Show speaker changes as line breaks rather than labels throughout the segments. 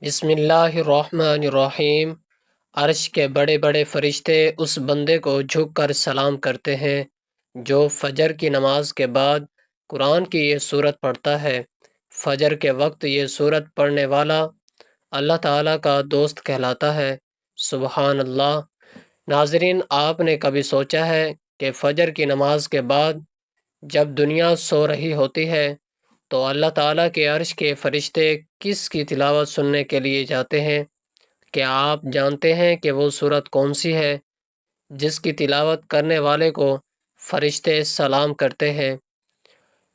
بسم اللہ الرحمن الرحیم۔ عرش کے بڑے بڑے فرشتے اس بندے کو جھک کر سلام کرتے ہیں جو فجر کی نماز کے بعد قرآن کی یہ سورت پڑھتا ہے۔ فجر کے وقت یہ سورت پڑھنے والا اللہ تعالیٰ کا دوست کہلاتا ہے۔ سبحان اللہ۔ ناظرین، آپ نے کبھی سوچا ہے کہ فجر کی نماز کے بعد جب دنیا سو رہی ہوتی ہے تو اللہ تعالیٰ کے عرش کے فرشتے کس کی تلاوت سننے کے لیے جاتے ہیں؟ کیا آپ جانتے ہیں کہ وہ سورت کون سی ہے جس کی تلاوت کرنے والے کو فرشتے سلام کرتے ہیں؟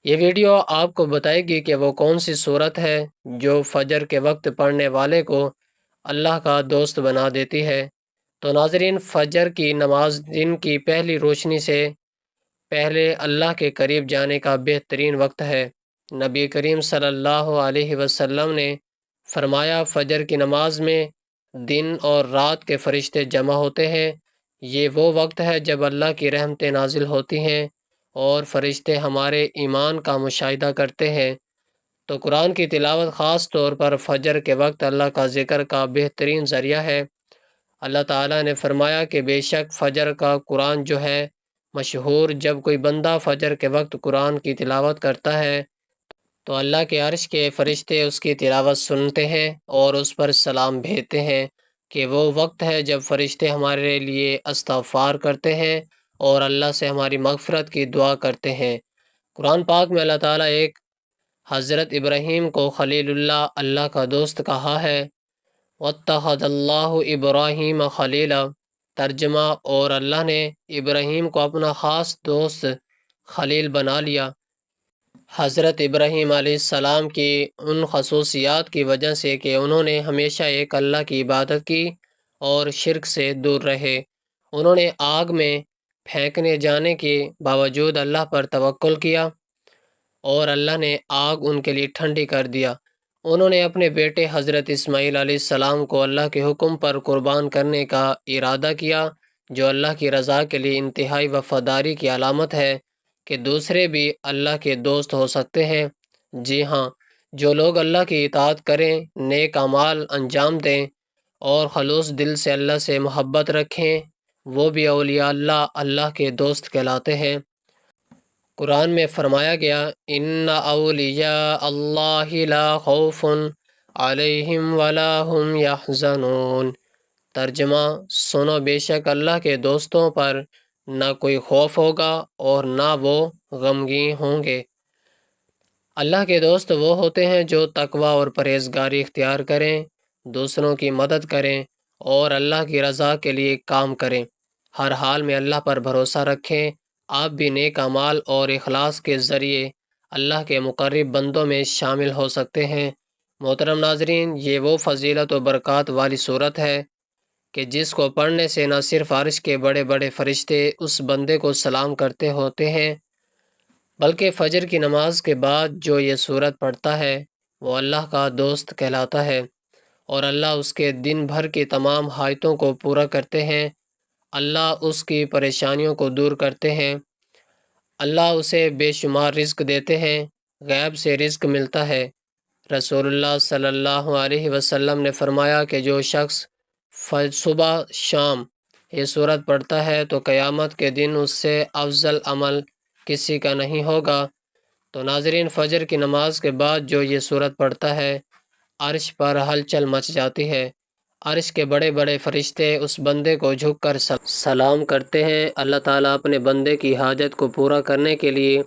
یہ ویڈیو آپ کو بتائے گی کہ وہ کون سی سورت ہے جو فجر کے وقت پڑھنے والے کو اللہ کا دوست بنا دیتی ہے۔ تو ناظرین، فجر کی نماز دن کی پہلی روشنی سے پہلے اللہ کے قریب جانے کا بہترین وقت ہے۔ نبی کریم صلی اللہ علیہ وسلم نے فرمایا، فجر کی نماز میں دن اور رات کے فرشتے جمع ہوتے ہیں۔ یہ وہ وقت ہے جب اللہ کی رحمتیں نازل ہوتی ہیں اور فرشتے ہمارے ایمان کا مشاہدہ کرتے ہیں۔ تو قرآن کی تلاوت خاص طور پر فجر کے وقت اللہ کا ذکر کا بہترین ذریعہ ہے۔ اللہ تعالیٰ نے فرمایا کہ بے شک فجر کا قرآن جو ہے مشہور، جب کوئی بندہ فجر کے وقت قرآن کی تلاوت کرتا ہے تو اللہ کے عرش کے فرشتے اس کی تلاوت سنتے ہیں اور اس پر سلام بھیجتے ہیں کہ وہ وقت ہے جب فرشتے ہمارے لیے استغفار کرتے ہیں اور اللہ سے ہماری مغفرت کی دعا کرتے ہیں۔ قرآن پاک میں اللہ تعالیٰ ایک حضرت ابراہیم کو خلیل اللہ، اللہ کا دوست کہا ہے۔ وَاتَّخَذَ اللَّهُ إِبْرَاهِيمَ خَلِيلًا۔ ترجمہ، اور اللہ نے ابراہیم کو اپنا خاص دوست خلیل بنا لیا۔ حضرت ابراہیم علیہ السلام کی ان خصوصیات کی وجہ سے کہ انہوں نے ہمیشہ ایک اللہ کی عبادت کی اور شرک سے دور رہے۔ انہوں نے آگ میں پھینکنے جانے کے باوجود اللہ پر توکل کیا اور اللہ نے آگ ان کے لیے ٹھنڈی کر دیا۔ انہوں نے اپنے بیٹے حضرت اسماعیل علیہ السلام کو اللہ کے حکم پر قربان کرنے کا ارادہ کیا، جو اللہ کی رضا کے لیے انتہائی وفاداری کی علامت ہے کہ دوسرے بھی اللہ کے دوست ہو سکتے ہیں۔ جی ہاں، جو لوگ اللہ کی اطاعت کریں، نیک اعمال انجام دیں اور خلوص دل سے اللہ سے محبت رکھیں، وہ بھی اولیاء اللہ، اللہ کے دوست کہلاتے ہیں۔ قرآن میں فرمایا گیا، ان اولیاء اللہ لا خوف علیہم ولا هم یحزنون۔ ترجمہ، سنو، بے شک اللہ کے دوستوں پر نہ کوئی خوف ہوگا اور نہ وہ غمگین ہوں گے۔ اللہ کے دوست وہ ہوتے ہیں جو تقوی اور پرہیزگاری اختیار کریں، دوسروں کی مدد کریں اور اللہ کی رضا کے لیے کام کریں، ہر حال میں اللہ پر بھروسہ رکھیں۔ آپ بھی نیک اعمال اور اخلاص کے ذریعے اللہ کے مقرب بندوں میں شامل ہو سکتے ہیں۔ محترم ناظرین، یہ وہ فضیلت و برکات والی صورت ہے کہ جس کو پڑھنے سے نہ صرف عرش کے بڑے بڑے فرشتے اس بندے کو سلام کرتے ہوتے ہیں، بلکہ فجر کی نماز کے بعد جو یہ سورت پڑھتا ہے وہ اللہ کا دوست کہلاتا ہے، اور اللہ اس کے دن بھر کی تمام حاجتوں کو پورا کرتے ہیں۔ اللہ اس کی پریشانیوں کو دور کرتے ہیں۔ اللہ اسے بے شمار رزق دیتے ہیں، غیب سے رزق ملتا ہے۔ رسول اللہ صلی اللہ علیہ وسلم نے فرمایا کہ جو شخص صبح شام یہ سورت پڑھتا ہے تو قیامت کے دن اس سے افضل عمل کسی کا نہیں ہوگا۔ تو ناظرین، فجر کی نماز کے بعد جو یہ سورت پڑھتا ہے، عرش پر ہلچل مچ جاتی ہے۔ عرش کے بڑے بڑے فرشتے اس بندے کو جھک کر سلام کرتے ہیں۔ اللہ تعالیٰ اپنے بندے کی حاجت کو پورا کرنے کے لیے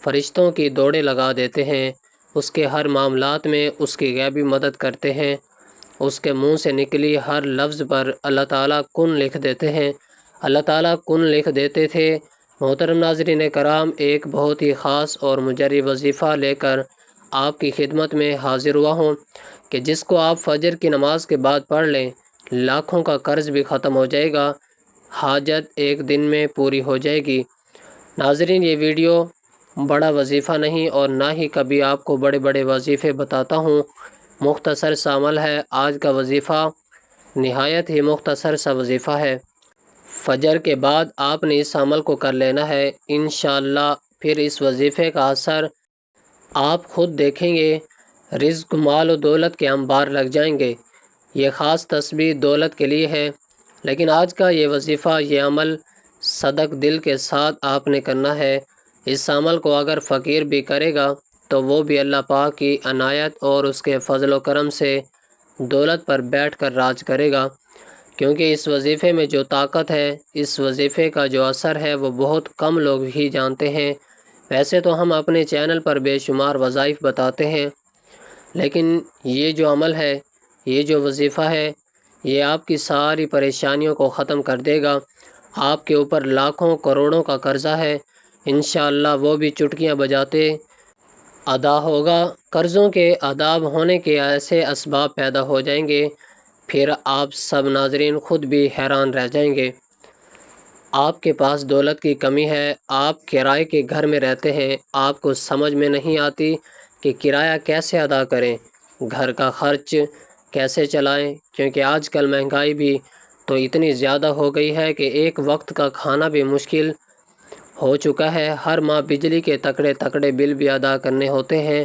فرشتوں کی دوڑیں لگا دیتے ہیں، اس کے ہر معاملات میں اس کی غیبی مدد کرتے ہیں۔ اس کے منہ سے نکلی ہر لفظ پر اللہ تعالیٰ کن لکھ دیتے ہیں۔ اللہ تعالیٰ کن لکھ دیتے تھے۔ محترم ناظرین کرام، ایک بہت ہی خاص اور مجرب وظیفہ لے کر آپ کی خدمت میں حاضر ہوا ہوں کہ جس کو آپ فجر کی نماز کے بعد پڑھ لیں، لاکھوں کا قرض بھی ختم ہو جائے گا، حاجت ایک دن میں پوری ہو جائے گی۔ ناظرین، یہ ویڈیو بڑا وظیفہ نہیں اور نہ ہی کبھی آپ کو بڑے بڑے وظیفے بتاتا ہوں، مختصر سا عمل ہے۔ آج کا وظیفہ نہایت ہی مختصر سا وظیفہ ہے۔ فجر کے بعد آپ نے اس عمل کو کر لینا ہے، انشاءاللہ پھر اس وظیفے کا اثر آپ خود دیکھیں گے۔ رزق مال و دولت کے انبار لگ جائیں گے۔ یہ خاص تسبیح دولت کے لیے ہے، لیکن آج کا یہ وظیفہ، یہ عمل صدق دل کے ساتھ آپ نے کرنا ہے۔ اس عمل کو اگر فقیر بھی کرے گا تو وہ بھی اللہ پاک کی عنایت اور اس کے فضل و کرم سے دولت پر بیٹھ کر راج کرے گا، کیونکہ اس وظیفے میں جو طاقت ہے، اس وظیفے کا جو اثر ہے، وہ بہت کم لوگ ہی جانتے ہیں۔ ویسے تو ہم اپنے چینل پر بے شمار وظائف بتاتے ہیں، لیکن یہ جو عمل ہے، یہ جو وظیفہ ہے، یہ آپ کی ساری پریشانیوں کو ختم کر دے گا۔ آپ کے اوپر لاکھوں کروڑوں کا قرضہ ہے، انشاءاللہ وہ بھی چٹکیاں بجاتے ادا ہوگا۔ قرضوں کے ادا ہونے کے ایسے اسباب پیدا ہو جائیں گے، پھر آپ سب ناظرین خود بھی حیران رہ جائیں گے۔ آپ کے پاس دولت کی کمی ہے، آپ کرائے کے گھر میں رہتے ہیں، آپ کو سمجھ میں نہیں آتی کہ کرایہ کیسے ادا کریں، گھر کا خرچ کیسے چلائیں، کیونکہ آج کل مہنگائی بھی تو اتنی زیادہ ہو گئی ہے کہ ایک وقت کا کھانا بھی مشکل ہو چکا ہے۔ ہر ماہ بجلی کے تکڑے تکڑے بل بھی ادا کرنے ہوتے ہیں،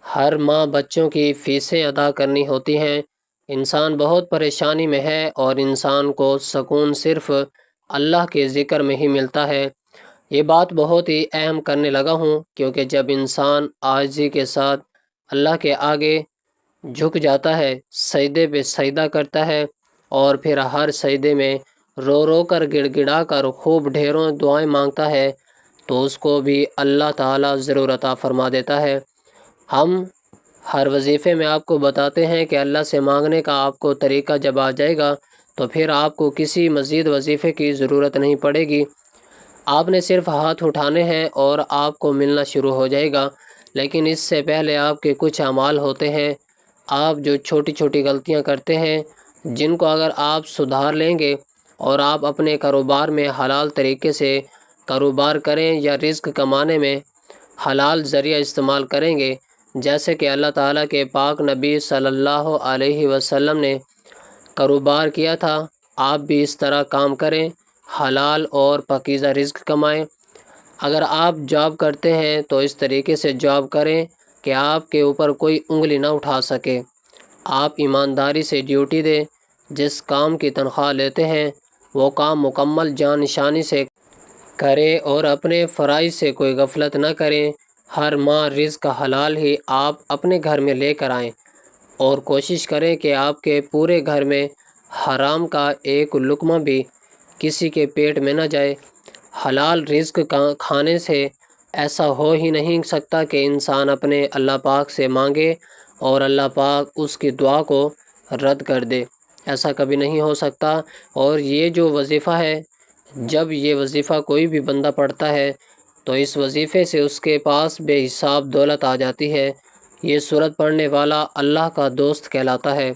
ہر ماہ بچوں کی فیسیں ادا کرنی ہوتی ہیں۔ انسان بہت پریشانی میں ہے، اور انسان کو سکون صرف اللہ کے ذکر میں ہی ملتا ہے۔ یہ بات بہت ہی اہم کرنے لگا ہوں، کیونکہ جب انسان عاجزی کے ساتھ اللہ کے آگے جھک جاتا ہے، سجدے پہ سجدہ کرتا ہے، اور پھر ہر سجدے میں رو رو کر گڑ گڑا کر خوب ڈھیروں دعائیں مانگتا ہے، تو اس کو بھی اللہ تعالیٰ ضرور عطا فرما دیتا ہے۔ ہم ہر وظیفے میں آپ کو بتاتے ہیں کہ اللہ سے مانگنے کا آپ کو طریقہ جب آ جائے گا تو پھر آپ کو کسی مزید وظیفے کی ضرورت نہیں پڑے گی، آپ نے صرف ہاتھ اٹھانے ہیں اور آپ کو ملنا شروع ہو جائے گا۔ لیکن اس سے پہلے آپ کے کچھ اعمال ہوتے ہیں، آپ جو چھوٹی چھوٹی غلطیاں کرتے ہیں، جن کو اگر آپ سدھار لیں گے اور آپ اپنے کاروبار میں حلال طریقے سے کاروبار کریں یا رزق کمانے میں حلال ذریعہ استعمال کریں گے، جیسے کہ اللہ تعالیٰ کے پاک نبی صلی اللہ علیہ وسلم نے کاروبار کیا تھا، آپ بھی اس طرح کام کریں، حلال اور پاکیزہ رزق کمائیں۔ اگر آپ جاب کرتے ہیں تو اس طریقے سے جاب کریں کہ آپ کے اوپر کوئی انگلی نہ اٹھا سکے، آپ ایمانداری سے ڈیوٹی دیں، جس کام کی تنخواہ لیتے ہیں وہ کام مکمل جانشانی سے کریں، اور اپنے فرائض سے کوئی غفلت نہ کریں۔ ہر ماہ رزق حلال ہی آپ اپنے گھر میں لے کر آئیں، اور کوشش کریں کہ آپ کے پورے گھر میں حرام کا ایک لقمہ بھی کسی کے پیٹ میں نہ جائے۔ حلال رزق کھانے سے ایسا ہو ہی نہیں سکتا کہ انسان اپنے اللہ پاک سے مانگے اور اللہ پاک اس کی دعا کو رد کر دے، ایسا کبھی نہیں ہو سکتا۔ اور یہ جو وظیفہ ہے، جب یہ وظیفہ کوئی بھی بندہ پڑھتا ہے تو اس وظیفے سے اس کے پاس بے حساب دولت آ جاتی ہے۔ یہ سورت پڑھنے والا اللہ کا دوست کہلاتا ہے۔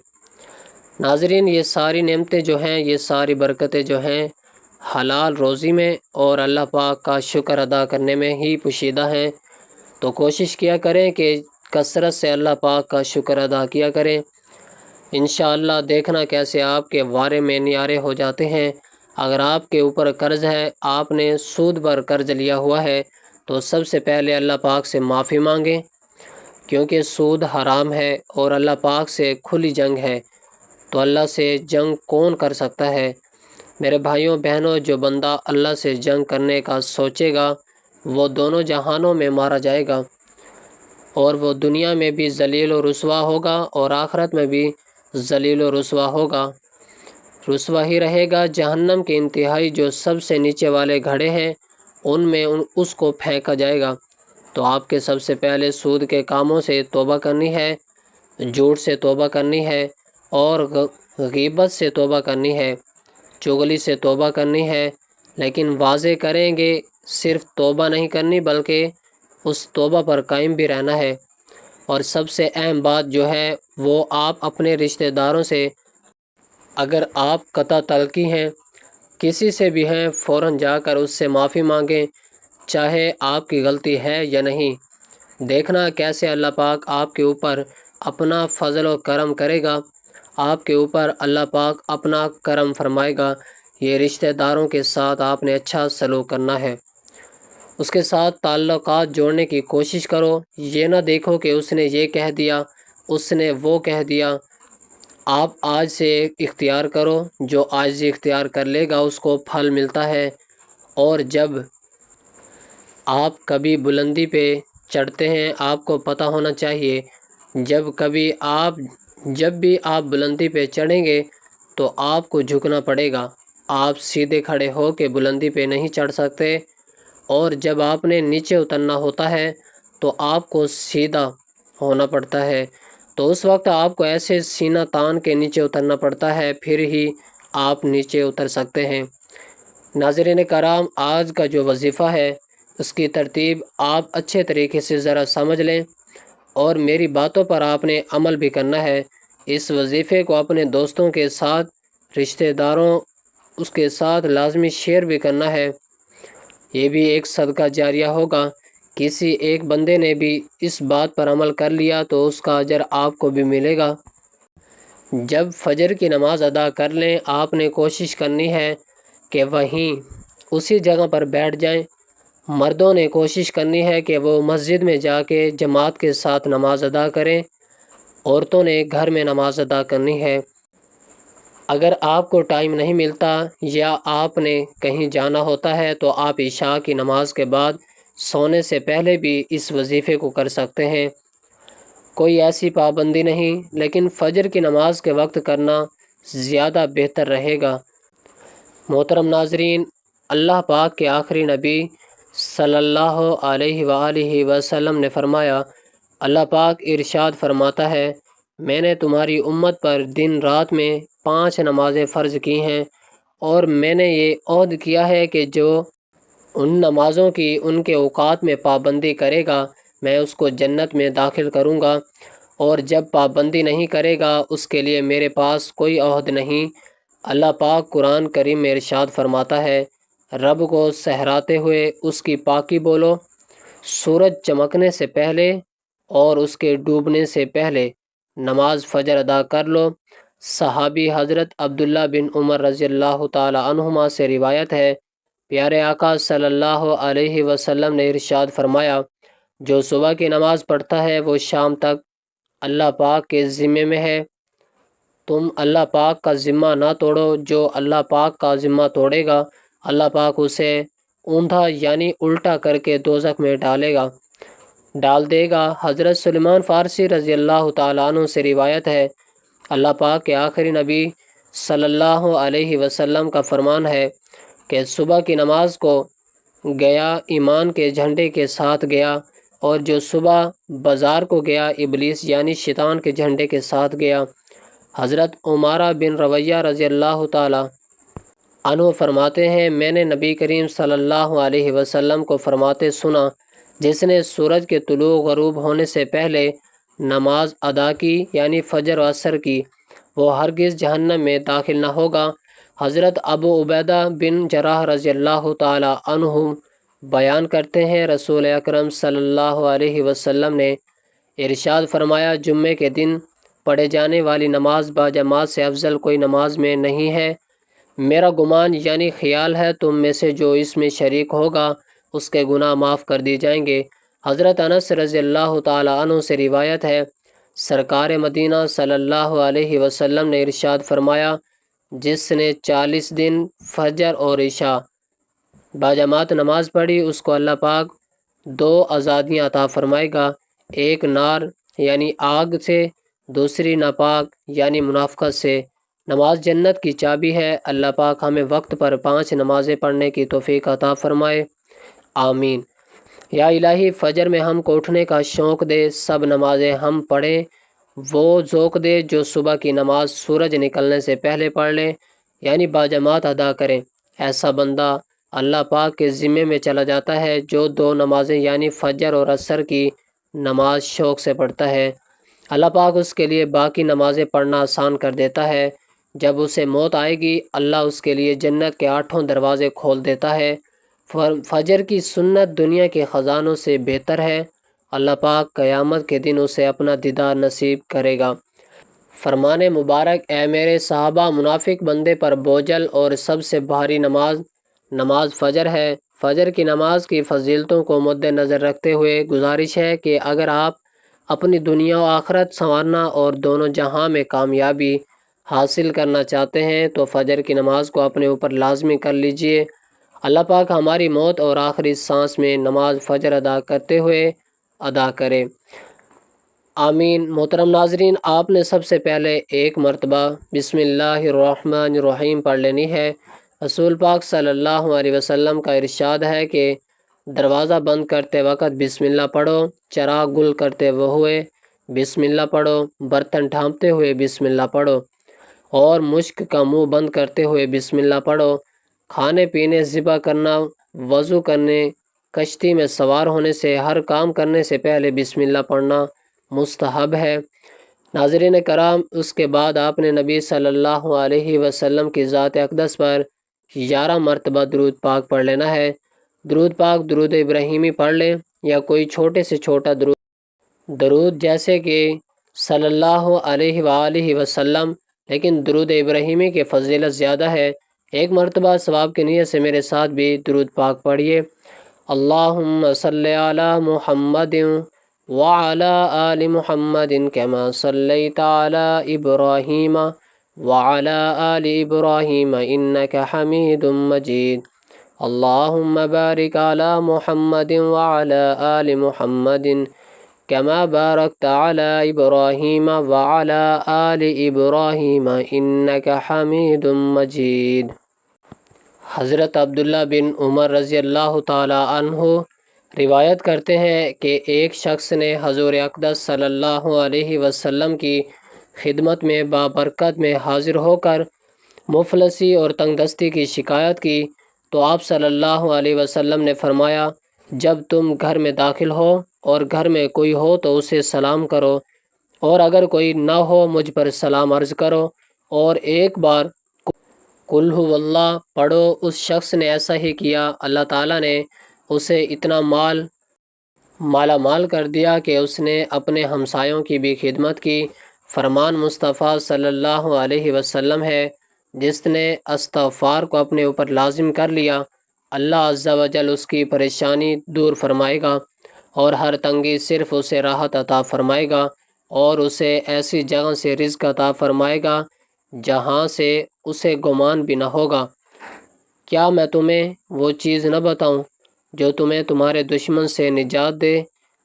ناظرین، یہ ساری نعمتیں جو ہیں، یہ ساری برکتیں جو ہیں، حلال روزی میں اور اللہ پاک کا شکر ادا کرنے میں ہی پوشیدہ ہیں، تو کوشش کیا کریں کہ کثرت سے اللہ پاک کا شکر ادا کیا کریں۔ انشاءاللہ دیکھنا کیسے آپ کے وارے میں نیارے ہو جاتے ہیں۔ اگر آپ کے اوپر قرض ہے، آپ نے سود پر قرض لیا ہوا ہے، تو سب سے پہلے اللہ پاک سے معافی مانگیں، کیونکہ سود حرام ہے اور اللہ پاک سے کھلی جنگ ہے، تو اللہ سے جنگ کون کر سکتا ہے؟ میرے بھائیوں بہنوں، جو بندہ اللہ سے جنگ کرنے کا سوچے گا وہ دونوں جہانوں میں مارا جائے گا، اور وہ دنیا میں بھی ذلیل و رسوا ہوگا اور آخرت میں بھی ذلیل و رسوا ہوگا، رسوا ہی رہے گا۔ جہنم کے انتہائی جو سب سے نیچے والے گھڑے ہیں، ان میں اس کو پھینکا جائے گا۔ تو آپ کے سب سے پہلے سود کے کاموں سے توبہ کرنی ہے، جھوٹ سے توبہ کرنی ہے، اور غیبت سے توبہ کرنی ہے، چغلی سے توبہ کرنی ہے، لیکن واضح کریں گے صرف توبہ نہیں کرنی بلکہ اس توبہ پر قائم بھی رہنا ہے۔ اور سب سے اہم بات جو ہے وہ آپ اپنے رشتہ داروں سے، اگر آپ قطع تلقی ہیں، کسی سے بھی ہیں، فوراً جا کر اس سے معافی مانگیں، چاہے آپ کی غلطی ہے یا نہیں۔ دیکھنا کیسے اللہ پاک آپ کے اوپر اپنا فضل و کرم کرے گا، آپ کے اوپر اللہ پاک اپنا کرم فرمائے گا۔ یہ رشتہ داروں کے ساتھ آپ نے اچھا سلوک کرنا ہے۔ اس کے ساتھ تعلقات جوڑنے کی کوشش کرو۔ یہ نہ دیکھو کہ اس نے یہ کہہ دیا، اس نے وہ کہہ دیا۔ آپ آج سے اختیار کرو، جو آج سے اختیار کر لے گا اس کو پھل ملتا ہے۔ اور جب آپ کبھی بلندی پہ چڑھتے ہیں، آپ کو پتہ ہونا چاہیے جب بھی آپ بلندی پہ چڑھیں گے تو آپ کو جھکنا پڑے گا۔ آپ سیدھے کھڑے ہو کے بلندی پہ نہیں چڑھ سکتے، اور جب آپ نے نیچے اترنا ہوتا ہے تو آپ کو سیدھا ہونا پڑتا ہے، تو اس وقت آپ کو ایسے سینہ تان کے نیچے اترنا پڑتا ہے، پھر ہی آپ نیچے اتر سکتے ہیں۔ ناظرین کرام، آج کا جو وظیفہ ہے اس کی ترتیب آپ اچھے طریقے سے ذرا سمجھ لیں، اور میری باتوں پر آپ نے عمل بھی کرنا ہے۔ اس وظیفے کو اپنے دوستوں کے ساتھ، رشتہ داروں اس کے ساتھ لازمی شیئر بھی کرنا ہے۔ یہ بھی ایک صدقہ جاریہ ہوگا۔ کسی ایک بندے نے بھی اس بات پر عمل کر لیا تو اس کا اجر آپ کو بھی ملے گا۔ جب فجر کی نماز ادا کر لیں، آپ نے کوشش کرنی ہے کہ وہیں اسی جگہ پر بیٹھ جائیں۔ مردوں نے کوشش کرنی ہے کہ وہ مسجد میں جا کے جماعت کے ساتھ نماز ادا کریں، عورتوں نے گھر میں نماز ادا کرنی ہے۔ اگر آپ کو ٹائم نہیں ملتا یا آپ نے کہیں جانا ہوتا ہے تو آپ عشاء کی نماز کے بعد سونے سے پہلے بھی اس وظیفے کو کر سکتے ہیں، کوئی ایسی پابندی نہیں، لیکن فجر کی نماز کے وقت کرنا زیادہ بہتر رہے گا۔ محترم ناظرین، اللہ پاک کے آخری نبی صلی اللہ علیہ وآلہ وسلم نے فرمایا، اللہ پاک ارشاد فرماتا ہے، میں نے تمہاری امت پر دن رات میں 5 نمازیں فرض کی ہیں، اور میں نے یہ عہد کیا ہے کہ جو ان نمازوں کی ان کے اوقات میں پابندی کرے گا میں اس کو جنت میں داخل کروں گا، اور جب پابندی نہیں کرے گا اس کے لیے میرے پاس کوئی عہد نہیں۔ اللہ پاک قرآن کریم میں ارشاد فرماتا ہے، رب کو سہراتے ہوئے اس کی پاکی بولو، سورج چمکنے سے پہلے اور اس کے ڈوبنے سے پہلے نماز فجر ادا کر لو۔ صحابی حضرت عبداللہ بن عمر رضی اللہ تعالی عنہما سے روایت ہے، پیارے آقا صلی اللہ علیہ وسلم نے ارشاد فرمایا، جو صبح کی نماز پڑھتا ہے وہ شام تک اللہ پاک کے ذمے میں ہے۔ تم اللہ پاک کا ذمہ نہ توڑو، جو اللہ پاک کا ذمہ توڑے گا اللہ پاک اسے اوندھا یعنی الٹا کر کے دوزخ میں ڈال دے گا۔ حضرت سلیمان فارسی رضی اللہ تعالیٰ عنہ سے روایت ہے، اللہ پاک کے آخری نبی صلی اللہ علیہ وسلم کا فرمان ہے کہ صبح کی نماز کو گیا ایمان کے جھنڈے کے ساتھ گیا، اور جو صبح بازار کو گیا ابلیس یعنی شیطان کے جھنڈے کے ساتھ گیا۔ حضرت عمارہ بن رویہ رضی اللہ تعالی عنہ فرماتے ہیں، میں نے نبی کریم صلی اللہ علیہ وسلم کو فرماتے سنا، جس نے سورج کے طلوع غروب ہونے سے پہلے نماز ادا کی یعنی فجر و عصر کی، وہ ہرگز جہنم میں داخل نہ ہوگا۔ حضرت ابو عبیدہ بن جراح رضی اللہ تعالی عنہ بیان کرتے ہیں، رسول اکرم صلی اللہ علیہ وسلم نے ارشاد فرمایا، جمعے کے دن پڑھے جانے والی نماز باجماعت سے افضل کوئی نماز میں نہیں ہے۔ میرا گمان یعنی خیال ہے تم میں سے جو اس میں شریک ہوگا اس کے گناہ معاف کر دی جائیں گے۔ حضرت انس رضی اللہ تعالی عنہ سے روایت ہے، سرکار مدینہ صلی اللہ علیہ وسلم نے ارشاد فرمایا، جس نے 40 دن فجر اور عشاء باجماعت نماز پڑھی اس کو اللہ پاک 2 آزادیاں عطا فرمائے گا، ایک نار یعنی آگ سے، دوسری ناپاک یعنی منافقت سے۔ نماز جنت کی چابی ہے۔ اللہ پاک ہمیں وقت پر 5 نمازیں پڑھنے کی توفیق عطا فرمائے، آمین۔ یا الہی، فجر میں ہم کو اٹھنے کا شوق دے، سب نمازیں ہم پڑھیں وہ ذوق دے جو صبح کی نماز سورج نکلنے سے پہلے پڑھ لیں یعنی باجماعت ادا کریں۔ ایسا بندہ اللہ پاک کے ذمے میں چلا جاتا ہے جو 2 نمازیں یعنی فجر اور عصر کی نماز شوق سے پڑھتا ہے، اللہ پاک اس کے لیے باقی نمازیں پڑھنا آسان کر دیتا ہے۔ جب اسے موت آئے گی اللہ اس کے لیے جنت کے 8 دروازے کھول دیتا ہے۔ فجر کی سنت دنیا کے خزانوں سے بہتر ہے، اللہ پاک قیامت کے دن اسے اپنا دیدار نصیب کرے گا۔ فرمان مبارک، اے میرے صحابہ، منافق بندے پر بوجھل اور سب سے بھاری نماز فجر ہے۔ فجر کی نماز کی فضیلتوں کو مد نظر رکھتے ہوئے گزارش ہے کہ اگر آپ اپنی دنیا و آخرت سنوارنا اور دونوں جہاں میں کامیابی حاصل کرنا چاہتے ہیں تو فجر کی نماز کو اپنے اوپر لازمی کر لیجئے۔ اللہ پاک ہماری موت اور آخری سانس میں نماز فجر ادا کرتے ہوئے ادا کرے، آمین۔ محترم ناظرین، آپ نے سب سے پہلے ایک مرتبہ بسم اللہ الرحمن الرحیم پڑھ لینی ہے۔ رسول پاک صلی اللہ علیہ وسلم کا ارشاد ہے کہ دروازہ بند کرتے وقت بسم اللہ پڑھو، چراغ گل کرتے ہوئے بسم اللہ پڑھو، برتن ڈھانپتے ہوئے بسم اللہ پڑھو اور مشک کا منہ بند کرتے ہوئے بسم اللہ پڑھو۔ کھانے پینے، ذبح کرنا، وضو کرنے، کشتی میں سوار ہونے سے، ہر کام کرنے سے پہلے بسم اللہ پڑھنا مستحب ہے۔ ناظرین کرام، اس کے بعد آپ نے نبی صلی اللہ علیہ وسلم کی ذات اقدس پر 11 مرتبہ درود پاک پڑھ لینا ہے۔ درود پاک درود ابراہیمی پڑھ لیں یا کوئی چھوٹے سے چھوٹا درود جیسے کہ صلی اللہ علیہ وآلہ وسلم، لیکن درود ابراہیمی کی فضیلت زیادہ ہے۔ ایک مرتبہ ثواب کی نیت سے میرے ساتھ بھی درود پاک پڑھیے۔ اللہم صلی علی محمد وعلی آل محمد کما صلیت علی ابراہیم وعلی آل ابراہیم انک حمید مجید۔ اللہم بارک علی محمد وعلی آل محمد کما بارکت علی ابراہیم وعلی آل ابراہیم انک حمید مجید۔ حضرت عبداللہ بن عمر رضی اللہ تعالی عنہ روایت کرتے ہیں کہ ایک شخص نے حضور اقدس صلی اللہ علیہ وسلم کی خدمت میں بابرکت میں حاضر ہو کر مفلسی اور تنگ دستی کی شکایت کی تو آپ صلی اللہ علیہ وسلم نے فرمایا، جب تم گھر میں داخل ہو اور گھر میں کوئی ہو تو اسے سلام کرو، اور اگر کوئی نہ ہو مجھ پر سلام عرض کرو، اور ایک بار قل هو اللہ پڑھو۔ اس شخص نے ایسا ہی کیا، اللہ تعالیٰ نے اسے اتنا مالا مال کر دیا کہ اس نے اپنے ہمسایوں کی بھی خدمت کی۔ فرمان مصطفیٰ صلی اللہ علیہ وسلم ہے، جس نے استغفار کو اپنے اوپر لازم کر لیا، اللہ عز و جل اس کی پریشانی دور فرمائے گا اور ہر تنگی صرف اسے راحت عطا فرمائے گا، اور اسے ایسی جگہ سے رزق عطا فرمائے گا جہاں سے اسے گمان بھی نہ ہوگا۔ کیا میں تمہیں وہ چیز نہ بتاؤں جو تمہیں تمہارے دشمن سے نجات دے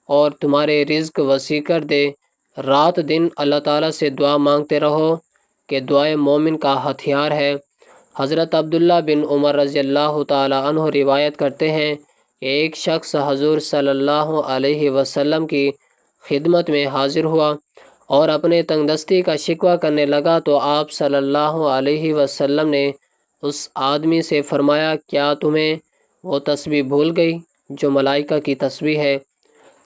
اور تمہارے رزق وسیع کر دے؟ رات دن اللہ تعالیٰ سے دعا مانگتے رہو کہ دعائے مومن کا ہتھیار ہے۔ حضرت عبداللہ بن عمر رضی اللہ تعالی عنہ روایت کرتے ہیں کہ ایک شخص حضور صلی اللہ علیہ وسلم کی خدمت میں حاضر ہوا اور اپنے تنگ دستی کا شکوہ کرنے لگا تو آپ صلی اللہ علیہ وسلم نے اس آدمی سے فرمایا، کیا تمہیں وہ تسبیح بھول گئی جو ملائکہ کی تسبیح ہے،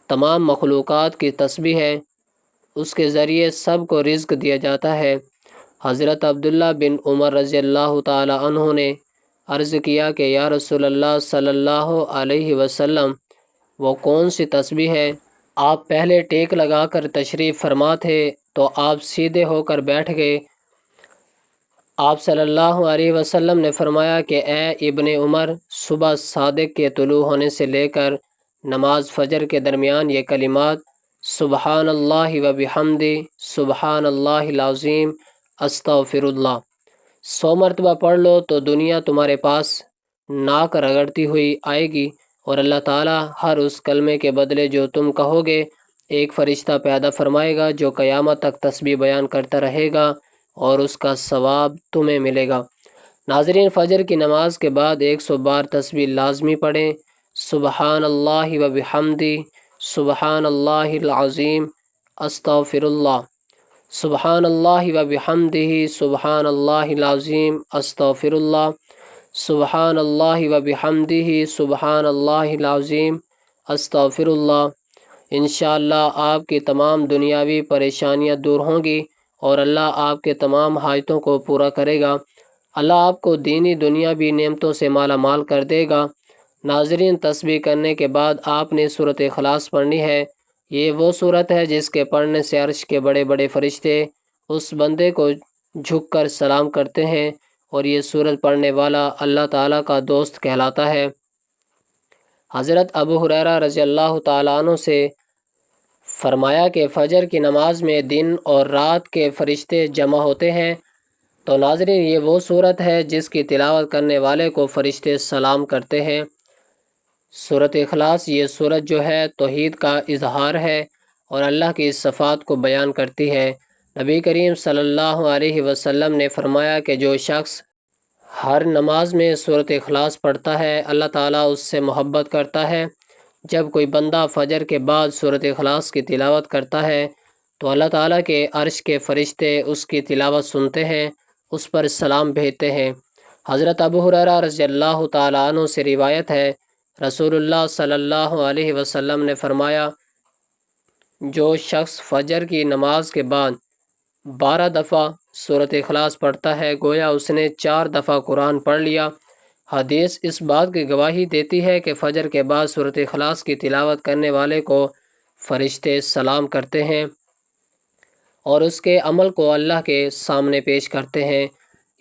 تمام مخلوقات کی تسبیح ہے، اس کے ذریعے سب کو رزق دیا جاتا ہے۔ حضرت عبداللہ بن عمر رضی اللہ تعالی عنہ نے عرض کیا کہ یا رسول اللہ صلی اللہ علیہ وسلم، وہ کون سی تسبیح ہے؟ آپ پہلے ٹیک لگا کر تشریف فرما تھے تو آپ سیدھے ہو کر بیٹھ گئے۔ آپ صلی اللہ علیہ وسلم نے فرمایا کہ اے ابن عمر، صبح صادق کے طلوع ہونے سے لے کر نماز فجر کے درمیان یہ کلمات سبحان اللہ و بحمدہ، سبحان اللہ العظیم، استغفر اللہ 100 مرتبہ پڑھ لو تو دنیا تمہارے پاس ناک رگڑتی ہوئی آئے گی، اور اللہ تعالیٰ ہر اس کلمے کے بدلے جو تم کہو گے ایک فرشتہ پیدا فرمائے گا جو قیامت تک تسبیح بیان کرتا رہے گا اور اس کا ثواب تمہیں ملے گا۔ ناظرین، فجر کی نماز کے بعد 100 بار تسبیح لازمی پڑھیں۔ سبحان اللہ و بحمدہ، سبحان اللہ العظیم، استغفر اللہ، سبحان اللہ و بحمدہ، سبحان اللہ العظیم، استغفر اللہ، سبحان اللہ و بحمدہ، سبحان اللہ العظیم، استغفر اللہ۔ انشاءاللہ آپ کی تمام دنیاوی پریشانیاں دور ہوں گی اور اللہ آپ کے تمام حاجتوں کو پورا کرے گا۔ اللہ آپ کو دینی دنیاوی نعمتوں سے مالا مال کر دے گا۔ ناظرین، تسبیح کرنے کے بعد آپ نے سورۃ اخلاص پڑھنی ہے۔ یہ وہ سورت ہے جس کے پڑھنے سے عرش کے بڑے بڑے فرشتے اس بندے کو جھک کر سلام کرتے ہیں، اور یہ سورت پڑھنے والا اللہ تعالیٰ کا دوست کہلاتا ہے۔ حضرت ابو ہریرہ رضی اللہ تعالیٰ عنہ سے فرمایا کہ فجر کی نماز میں دن اور رات کے فرشتے جمع ہوتے ہیں۔ تو ناظرین، یہ وہ صورت ہے جس کی تلاوت کرنے والے کو فرشتے سلام کرتے ہیں۔ سورۃ اخلاص، یہ سورت جو ہے توحید کا اظہار ہے اور اللہ کی صفات کو بیان کرتی ہے۔ نبی کریم صلی اللہ علیہ وسلم نے فرمایا کہ جو شخص ہر نماز میں سورۃ اخلاص پڑھتا ہے، اللہ تعالیٰ اس سے محبت کرتا ہے۔ جب کوئی بندہ فجر کے بعد سورۃ اخلاص کی تلاوت کرتا ہے تو اللہ تعالیٰ کے عرش کے فرشتے اس کی تلاوت سنتے ہیں، اس پر سلام بھیجتے ہیں۔ حضرت ابو ہریرہ رضی اللہ تعالیٰ عنہ سے روایت ہے، رسول اللہ صلی اللہ علیہ وسلم نے فرمایا، جو شخص فجر کی نماز کے بعد 12 دفعہ سورۃ اخلاص پڑھتا ہے، گویا اس نے 4 دفعہ قرآن پڑھ لیا۔ حدیث اس بات کی گواہی دیتی ہے کہ فجر کے بعد سورۃ اخلاص کی تلاوت کرنے والے کو فرشتے سلام کرتے ہیں اور اس کے عمل کو اللہ کے سامنے پیش کرتے ہیں۔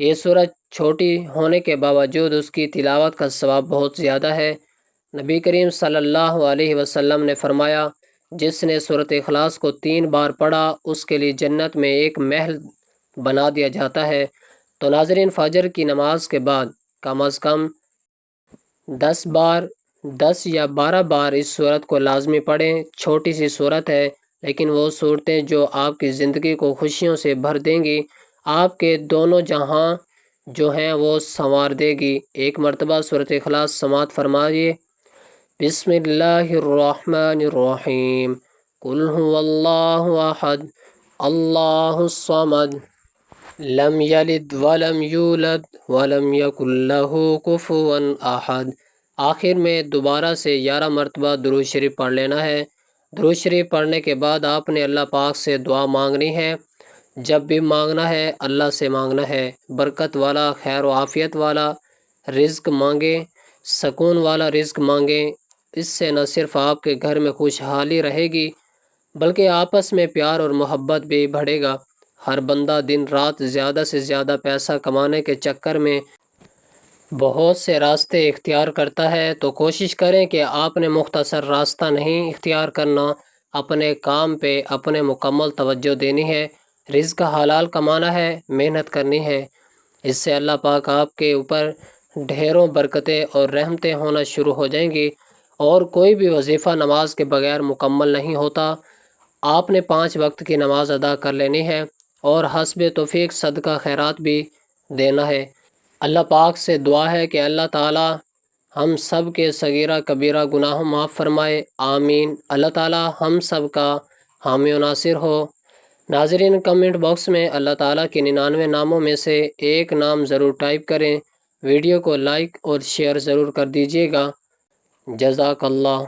یہ سورت چھوٹی ہونے کے باوجود اس کی تلاوت کا ثواب بہت زیادہ ہے۔ نبی کریم صلی اللہ علیہ وسلم نے فرمایا، جس نے سورۃ اخلاص کو 3 بار پڑھا اس کے لیے جنت میں ایک محل بنا دیا جاتا ہے۔ تو ناظرین، فجر کی نماز کے بعد کم از کم 10 بار، 10 یا 12 بار اس سورت کو لازمی پڑھیں۔ چھوٹی سی سورت ہے لیکن وہ صورتیں جو آپ کی زندگی کو خوشیوں سے بھر دیں گی، آپ کے دونوں جہاں جو ہیں وہ سنوار دے گی۔ ایک مرتبہ سورۃ اخلاص سماعت فرمائیے۔ بسم اللہ الرحمن الرحیم، قل هو اللہ احد اللہ الصمد لم یلد ولم یولد ولم یکن لہ کفوا احد۔ آخر میں دوبارہ سے 11 مرتبہ درود شریف پڑھ لینا ہے۔ درود شریف پڑھنے کے بعد آپ نے اللہ پاک سے دعا مانگنی ہے۔ جب بھی مانگنا ہے اللہ سے مانگنا ہے، برکت والا، خیر و عافیت والا رزق مانگیں، سکون والا رزق مانگیں۔ اس سے نہ صرف آپ کے گھر میں خوشحالی رہے گی بلکہ آپس میں پیار اور محبت بھی بڑھے گا۔ ہر بندہ دن رات زیادہ سے زیادہ پیسہ کمانے کے چکر میں بہت سے راستے اختیار کرتا ہے، تو کوشش کریں کہ آپ نے مختصر راستہ نہیں اختیار کرنا، اپنے کام پہ اپنے مکمل توجہ دینی ہے۔ رزق حلال کمانا ہے، محنت کرنی ہے۔ اس سے اللہ پاک آپ کے اوپر ڈھیروں برکتیں اور رحمتیں ہونا شروع ہو جائیں گی۔ اور کوئی بھی وظیفہ نماز کے بغیر مکمل نہیں ہوتا۔ آپ نے 5 وقت کی نماز ادا کر لینی ہے اور حسب توفیق صدقہ خیرات بھی دینا ہے۔ اللہ پاک سے دعا ہے کہ اللہ تعالی ہم سب کے صغیرہ کبیرہ گناہوں معاف فرمائے، آمین۔ اللہ تعالی ہم سب کا حامی و ناصر ہو۔ ناظرین، کمنٹ باکس میں اللہ تعالیٰ کے 99 ناموں میں سے ایک نام ضرور ٹائپ کریں۔ ویڈیو کو لائک اور شیئر ضرور کر دیجیے گا۔ جزاک اللہ۔